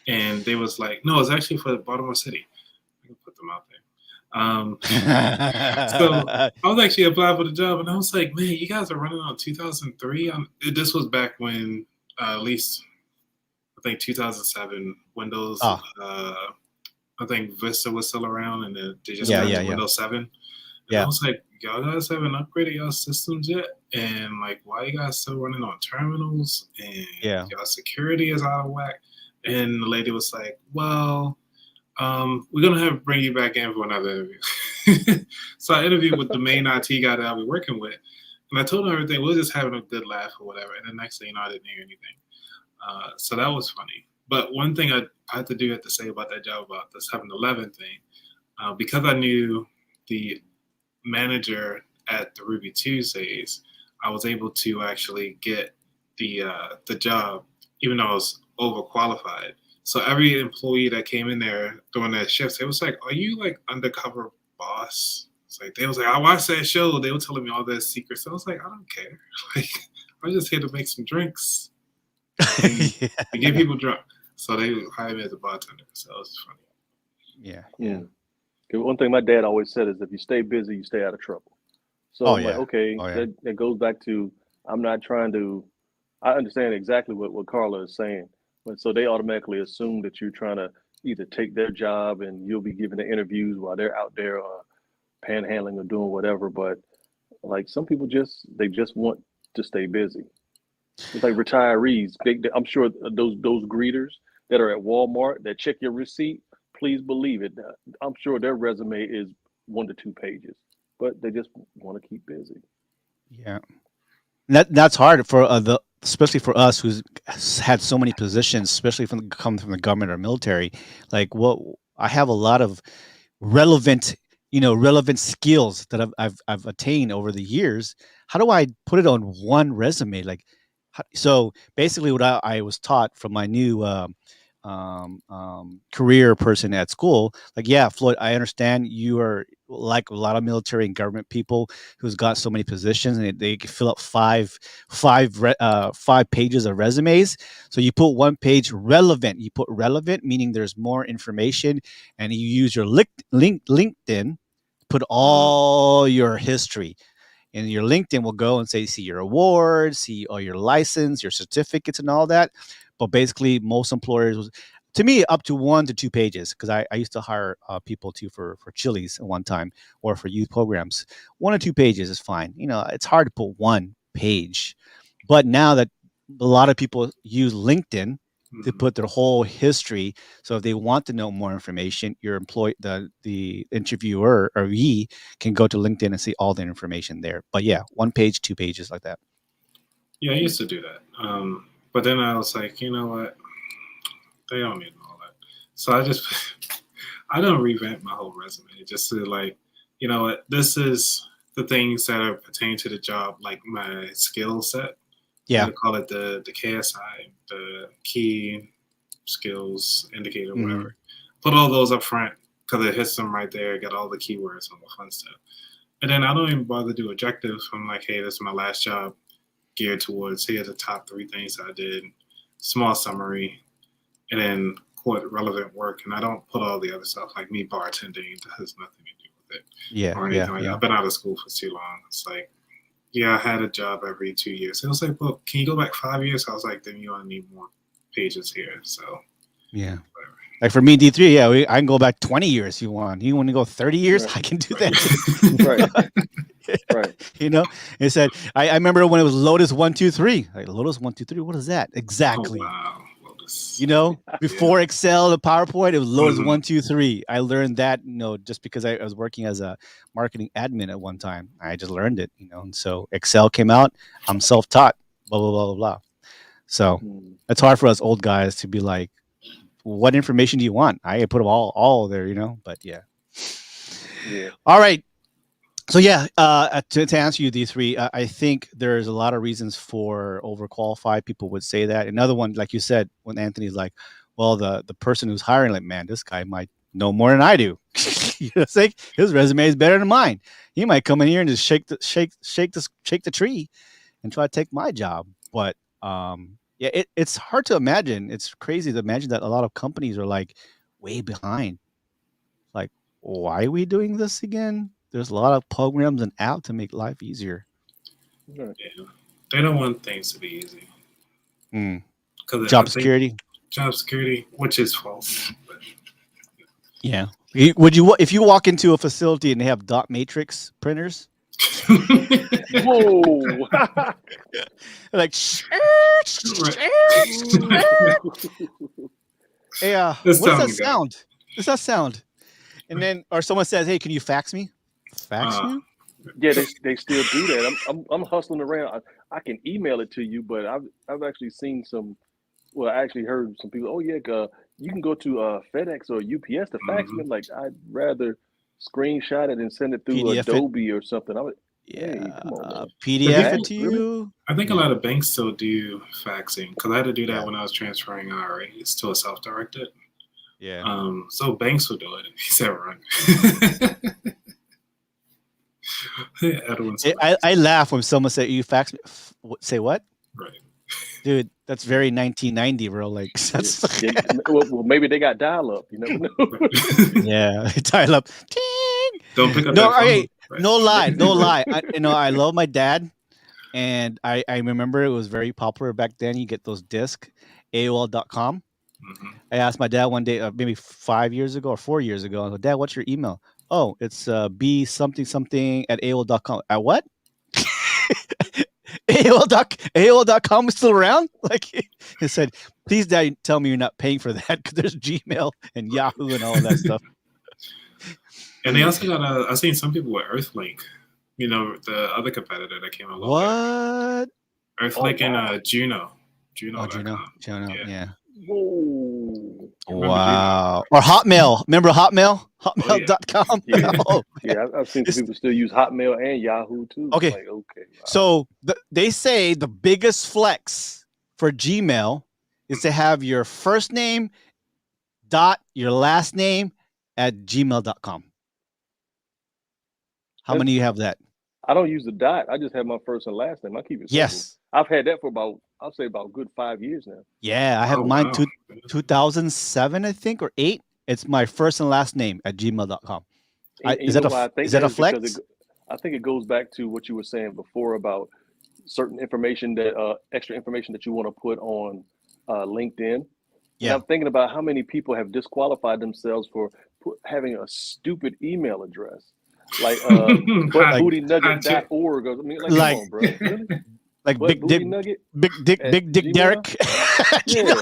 And they was like, no, it's actually for Baltimore City. I can put them out there. So I was actually applying for the job, and I was like, man, you guys are running on 2003. This was back when at least I think 2007 Windows. I think Vista was still around, and they just got to Windows 7. And I was like, y'all guys haven't upgraded y'all systems yet, and like, why you guys still running on terminals? And y'all security is out of whack. And the lady was like, well, we're gonna have to bring you back in for another interview. So I interviewed with the main IT guy that I was working with, and I told him everything. We were just having a good laugh or whatever. And the next thing you know, I didn't hear anything. So that was funny. But one thing I had to say about that job, about the 7-Eleven thing, because I knew the manager at the Ruby Tuesdays, I was able to actually get the job, even though I was overqualified. So every employee that came in there during that shift, it was like, "Are you like undercover boss?" It's like they was like, "I watched that show." They were telling me all their secrets. I was like, "I don't care. Like, I'm just here to make some drinks and get people drunk." So they hired me as a bartender. So it was funny. Yeah. One thing my dad always said is, if you stay busy, you stay out of trouble. So I'm like, okay, that goes back to, I'm not trying to. I understand exactly what Carla is saying. But so they automatically assume that you're trying to either take their job and you'll be giving the interviews while they're out there panhandling or doing whatever. But like, some people just want to stay busy. It's like retirees. I'm sure those greeters that are at Walmart that check your receipt, please believe it. I'm sure their resume is 1 to 2 pages, but they just want to keep busy. Yeah. That's hard for especially for us who's had so many positions, especially coming from the government or military. Like, I have a lot of relevant skills that I've attained over the years. How do I put it on one resume? Like, so basically, what I was taught from my new career person at school, like, yeah, Floyd, I understand you are like a lot of military and government people who's got so many positions, and they can fill up five pages of resumes. So you put one page relevant. You put relevant, meaning there's more information, and you use your LinkedIn, put all your history. And your LinkedIn will go and say, see your awards, see all your license, your certificates, and all that. But basically, most employers, to me, up to 1 to 2 pages, because I used to hire people too for Chili's at one time, or for youth programs. 1 or 2 pages is fine. It's hard to put 1 page. But now that a lot of people use LinkedIn to put their whole history, so if they want to know more information, the interviewer or ye can go to LinkedIn and see all the information there. But yeah, 1 page, 2 pages, like that. Yeah, I used to do that. But then I was like, you know what? They don't need all that. So I don't revamp my whole resume just to like, you know what, this is the things that are pertaining to the job, like my skill set. Yeah. We call it the KSI, the key skills indicator, whatever. Put all those up front because it hits them right there. Get all the keywords and all the fun stuff. And then I don't even bother to do objectives. I'm like, hey, this is my last job geared towards, here are the top 3 things I did, small summary, and then quote relevant work. And I don't put all the other stuff like me bartending that has nothing to do with it. Yeah. Or anything like that. I've been out of school for too long. It's like, yeah, I had a job every 2 years. It was like, well, can you go back 5 years? I was like, then you only need more pages here. So yeah. Whatever. Like for me, D3, yeah, I can go back 20 years if you want. You want to go 30 years? Right. I can do that. Right. You know, it said, I remember when it was Lotus 123. Like Lotus 123, what is that? Exactly. Oh, wow. Lotus. You know, before Excel, the PowerPoint, it was Lotus Mhm. 123. I learned that, you know, just because I was working as a marketing admin at one time. I just learned it, you know, and so Excel came out. I'm self-taught, blah, blah, blah, blah, blah. So it's hard for us old guys to be like, what information do you want? I put them all there, you know, but yeah. All right. So yeah, to answer you, D3, I think there's a lot of reasons for overqualified. People would say that. Another one, like you said, when Anthony's like, well, the person who's hiring, like, man, this guy might know more than I do. You know, it's like his resume is better than mine. He might come in here and just shake the tree and try to take my job. But yeah, it's hard to imagine. It's crazy to imagine that a lot of companies are like way behind. Like, why are we doing this again? There's a lot of programs and apps to make life easier. Yeah. They don't want things to be easy. Job security. Job security, which is false. But yeah. Would you, if you walk into a facility and they have dot matrix printers? Whoa! Like, hey, what does that sound? What does that sound? And then, or someone says, "Hey, can you fax me?" Fax you? Yeah, they still do that. I'm hustling around. I can email it to you, but I've actually seen some. Well, I actually heard some people. Oh yeah, you can go to FedEx or UPS to fax me. Like, I'd rather screenshot it and send it through PDF Adobe or something. Yeah, hey, come on, man. PDF it to you. I think a lot of banks still do faxing because I had to do that when I was transferring IRAs to a self-directed. Yeah. So banks will do it. He said, "Run." I laugh when someone say, "You fax me." Say what? Right. Dude, that's very 1990, bro. Like, that's well, maybe they got dial-up. You never know. Yeah, dial-up. Ting! Don't pick up. No, that phone. hey, no lie. I love my dad, and I remember it was very popular back then. You get those discs, AOL.com. I asked my dad one day, maybe 5 years ago or 4 years ago, I go, "Dad, what's your email?" "Oh, it's B something at AOL.com. At what? AOL.com is still around? Like, he said, "Please, Dad, tell me you're not paying for that because there's Gmail and Yahoo and all that stuff." And they also got I've seen some people with Earthlink. You know, the other competitor that came out. What? Earthlink and Juno. Juno, yeah. Whoa. Wow. Or Hotmail. Remember Hotmail? Hotmail.com. Yeah, Oh, yeah. I've seen people still use Hotmail and Yahoo too. Okay. Like, okay. Wow. So they say the biggest flex for Gmail is to have your first name dot your last name at gmail.com. How many of you have that? I don't use the dot. I just have my first and last name. I keep it simple. Yes. I've had that for I'll say about good 5 years now. Yeah, I have mine 2007, I think, or 8. It's my first and last name at gmail.com. Is that a flex? I think it goes back to what you were saying before about certain information that extra information that you want to put on LinkedIn. Yeah. And I'm thinking about how many people have disqualified themselves for having a stupid email address. Like buttbootynugget.org. I mean, like, come on, bro. Really? Like Big Dick Derek. Yeah.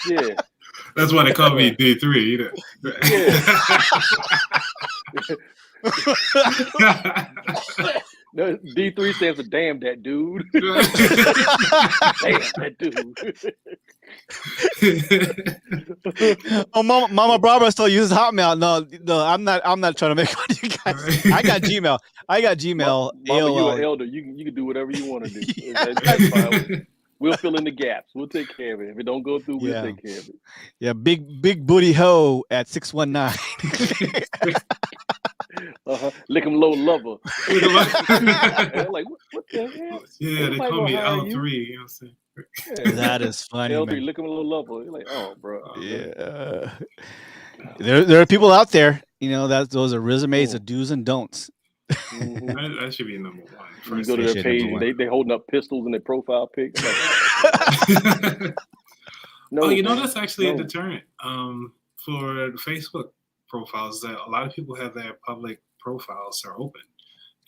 Yeah. That's why they call me D3. No, D3 stands for damn that dude. Damn that dude. Oh, Mama Barbara still uses Hotmail. No, I'm not trying to make fun of you guys. I got Gmail. Mama, you an AOL. elder. You can do whatever you want to do. Yeah. That's fine. We'll fill in the gaps. We'll take care of it. If it don't go through, we'll Yeah. take care of it. Yeah, big booty hoe at 619. Lick 'em low lover. Like what the hell? Yeah, they call me L3. You know what I'm saying? That is funny, L3, man. lick 'em low lover. You're like, oh, bro. Yeah. There are people out there, those are resumes of do's and don'ts. That should be number one. You go to their page and they holding up pistols in their profile pic. Like, no, that's actually a deterrent for Facebook profiles. That a lot of people have their public profiles are open,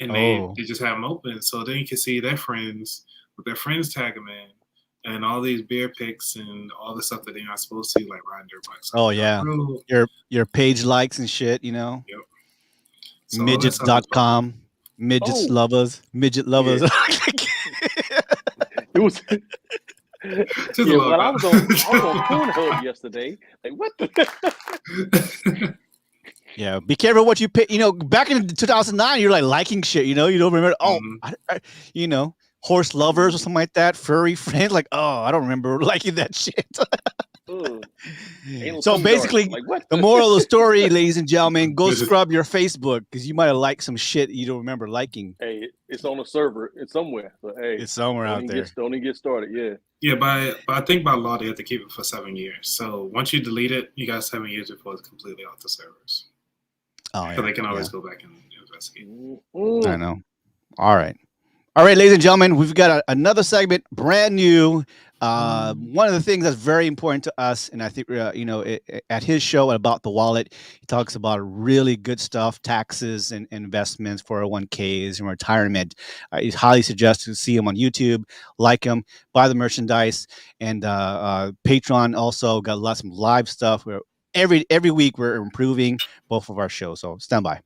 and they just have them open, so then you can see their friends with their friends tag them in, and all these beer pics and all the stuff that they're not supposed to, like riding their bikes. Oh yeah, your page likes and shit. Yep. So midgets.com, midget lovers. It was. Well, I was on Pornhub yesterday. Like, what the? Yeah, be careful what you pick. Back in 2009, you're like liking shit. You don't remember. Oh, horse lovers or something like that. Furry friends. Like, oh, I don't remember liking that shit. So basically, the moral of the story, ladies and gentlemen, go scrub your Facebook because you might have liked some shit you don't remember liking. Hey, it's on a server. It's somewhere. So, hey, it's somewhere out there. Don't even get started. Yeah. Yeah, but I think by law they have to keep it for 7 years. So once you delete it, you got 7 years before it's completely off the servers. Oh yeah. So they can always go back and investigate. I know. All right, ladies and gentlemen, we've got another segment, brand new. One of the things that's very important to us, and I think at his show About the Wallet, he talks about really good stuff, taxes and investments, 401ks and retirement. I highly suggest to see him on YouTube, like him, buy the merchandise, and Patreon also got lots of live stuff. Where every week we're improving both of our shows, so stand by.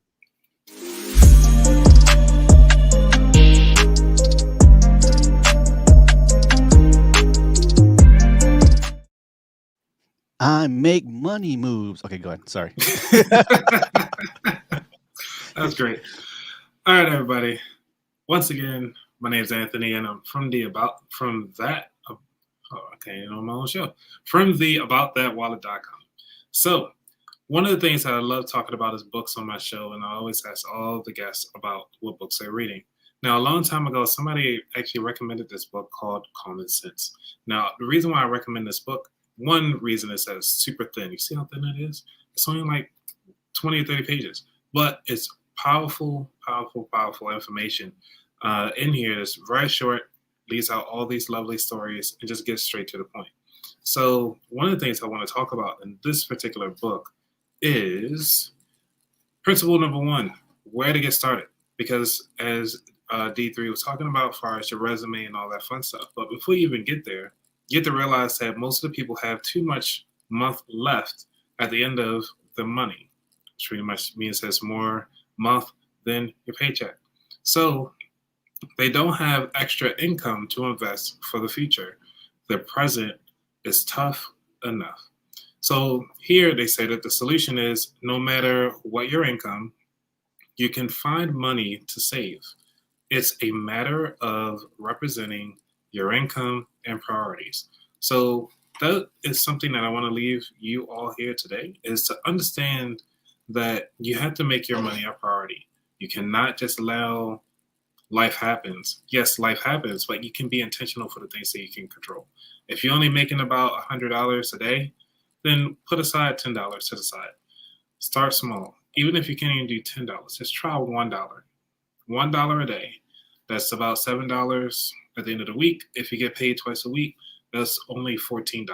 I make money moves. Okay, go ahead. Sorry. That's great. All right, everybody. Once again, my name is Anthony, and I'm from the About That Wallet.com. So, one of the things that I love talking about is books on my show, and I always ask all the guests about what books they're reading. Now, a long time ago, somebody actually recommended this book called Common Sense. Now, the reason why I recommend this book, one reason is that it's super thin. You see how thin it is? It's only like 20 or 30 pages, but it's powerful information in here. It's very short, leaves out all these lovely stories, and just gets straight to the point. So one of the things I want to talk about in this particular book is principle number one, where to get started. Because as D3 was talking about, as far as your resume and all that fun stuff, but before you even get there, you have to realize that most of the people have too much month left at the end of the money, which pretty much means there's more month than your paycheck. So they don't have extra income to invest for the future. The present is tough enough. So here they say that the solution is no matter what your income, you can find money to save. It's a matter of representing your income and priorities. So that is something that I want to leave you all here today, is to understand that you have to make your money a priority. You cannot just allow life happens. Yes, life happens, but you can be intentional for the things that you can control. If you're only making about $100 a day, then put aside $10 to the side. Start small. Even if you can't even do $10, just try $1. $1 a day. That's about $7 at the end of the week. If you get paid twice a week, that's only $14.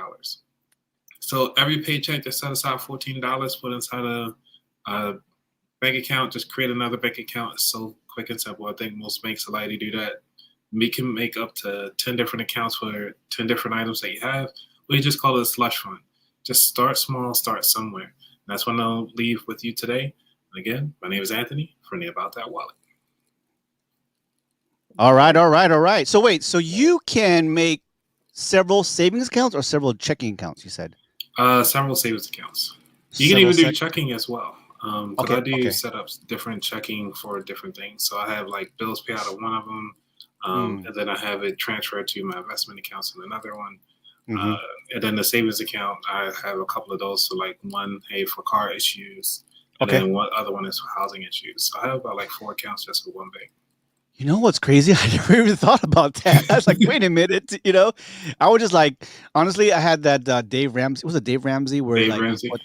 So every paycheck, just set aside $14, put inside a bank account, just create another bank account. It's so quick and simple. I think most banks allow you to do that. We can make up to 10 different accounts for 10 different items that you have. We just call it a slush fund. Just start small, start somewhere. And that's what I'll leave with you today. And again, my name is Anthony from the About That Wallet. All right. So wait, so you can make several savings accounts or several checking accounts, you said? Several savings accounts. You can even do checking as well. Because I do set up different checking for different things. So I have like bills pay out of one of them, and then I have it transferred to my investment accounts in another one. And then the savings account, I have a couple of those. So like one, hey, for car issues, and then one other one is for housing issues. So I have about like 4 accounts just for one bank. You know what's crazy? I never even thought about that. I was like, wait a minute, you know? I was just like, honestly, I had that Dave Ramsey. Was it Dave Ramsey where Dave like Ramsey, you put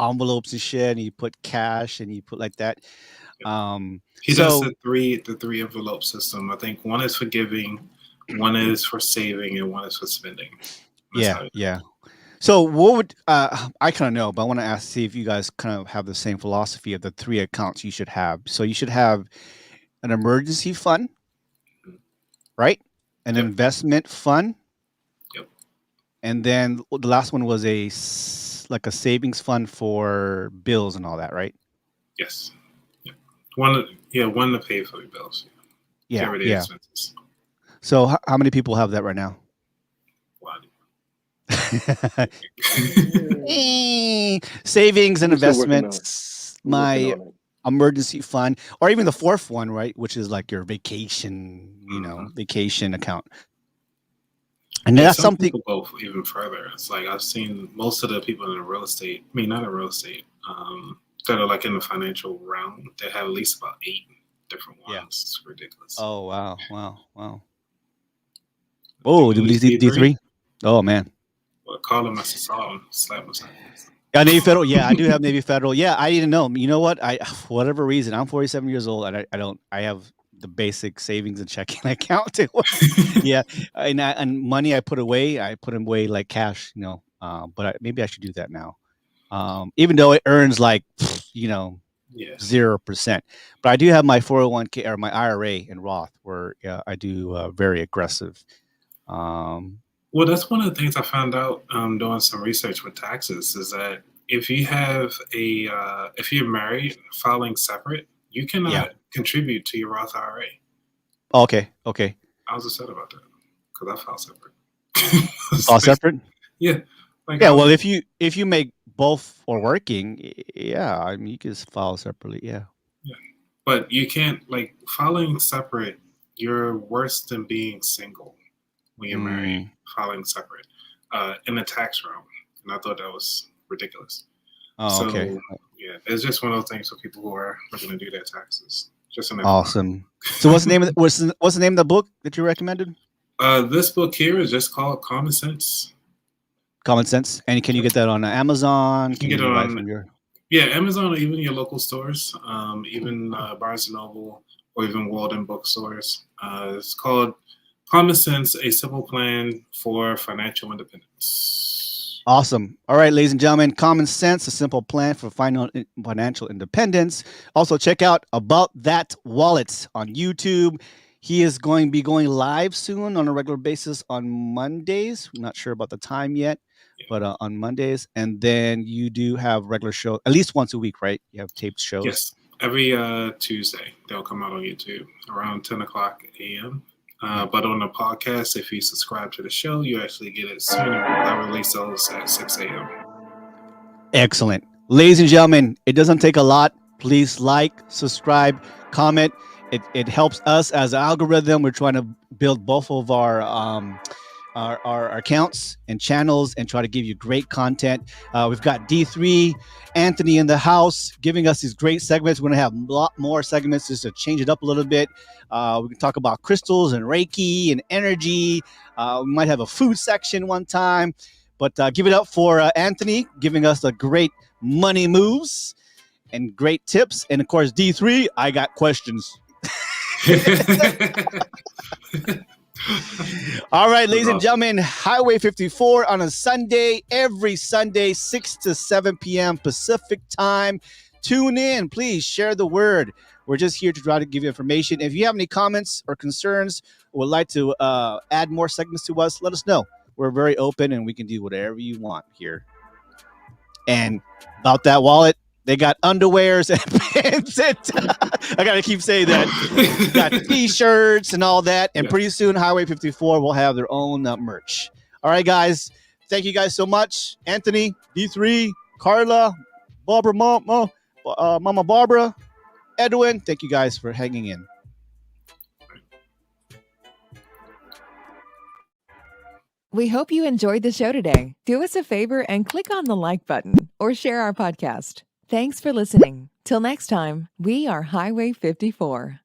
envelopes and shit, and you put cash and you put like that. He does the three envelope system. I think one is for giving, one is for saving, and one is for spending. Yeah. So what would I kind of know, but I want to see if you guys kind of have the same philosophy of the 3 accounts you should have. So you should have an emergency fund, right? An investment fund. Yep. And then the last one was like a savings fund for bills and all that, right? Yes. Yeah. One to pay for the bills. Yeah. Expenses. So how many people have that right now? One. Savings and investments. My emergency fund, or even the 4th one, right, which is like your vacation, vacation account. And that's some something people go even further. It's like I've seen most of the people in real estate, not in real estate, that are like in the financial realm, they have at least about 8 different ones. It's ridiculous. Oh wow. Oh, D3? Oh man. Well, call him as I saw him, slap him. Navy Federal. Yeah, I do have Navy Federal. Yeah, I didn't know. You know what? For whatever reason, I'm 47 years old, and I have the basic savings and checking account. Yeah, and money I put away like cash. But maybe I should do that now. Even though it earns like 0%, but I do have my 401k or my IRA and Roth where I do very aggressive. Well, that's one of the things I found out doing some research with taxes is that if you have if you're married, filing separate, you cannot contribute to your Roth IRA. Okay. I was upset about that because I filed separate. File separate? Yeah. Well, if you make both or working, I mean, you can file separately. Yeah. But you can't filing separate. You're worse than being single when you're married. Filing separate in the tax realm, and I thought that was ridiculous. Okay. Yeah, it's just one of those things for people who are looking to do their taxes. Just awesome. So what's the name of what's the name of the book that you recommended? This book here is just called Common Sense. Common Sense, and can you get that on Amazon? Can you get it on Amazon or even your local stores, even Barnes and Noble or even Walden bookstores. It's called Common Sense: A Simple Plan for Financial Independence. Awesome. All right, ladies and gentlemen, Common Sense: A Simple Plan for Financial Independence. Also, check out About That Wallet on YouTube. He is going to be going live soon on a regular basis on Mondays. I'm not sure about the time yet, but on Mondays. And then you do have regular shows at least once a week, right? You have taped shows. Yes, every Tuesday they'll come out on YouTube around 10 o'clock a.m. But on the podcast, if you subscribe to the show, you actually get it sooner. I release those at 6 a.m. Excellent. Ladies and gentlemen, it doesn't take a lot. Please like, subscribe, comment. It helps us as an algorithm. We're trying to build both of our accounts and channels and try to give you great content. We've got D3, Anthony in the house giving us these great segments. We're going to have a lot more segments just to change it up a little bit. We can talk about crystals and Reiki and energy. We might have a food section one time, but give it up for Anthony giving us the great money moves and great tips. And of course, D3, I got questions. All right, ladies and gentlemen, Highway 54 on a Sunday, every Sunday, 6 to 7 p.m. Pacific time. Tune in, please share the word. We're just here to try to give you information. If you have any comments or concerns or would like to add more segments to us, let us know. We're very open and we can do whatever you want here. And About That Wallet, they got underwears and pants. I got to keep saying that. Got T-shirts and all that. And pretty soon, Highway 54 will have their own merch. All right, guys. Thank you guys so much. Anthony, D3, Carla, Barbara, Mama Barbara, Edwin. Thank you guys for hanging in. We hope you enjoyed the show today. Do us a favor and click on the like button or share our podcast. Thanks for listening. Till next time, we are Highway 54.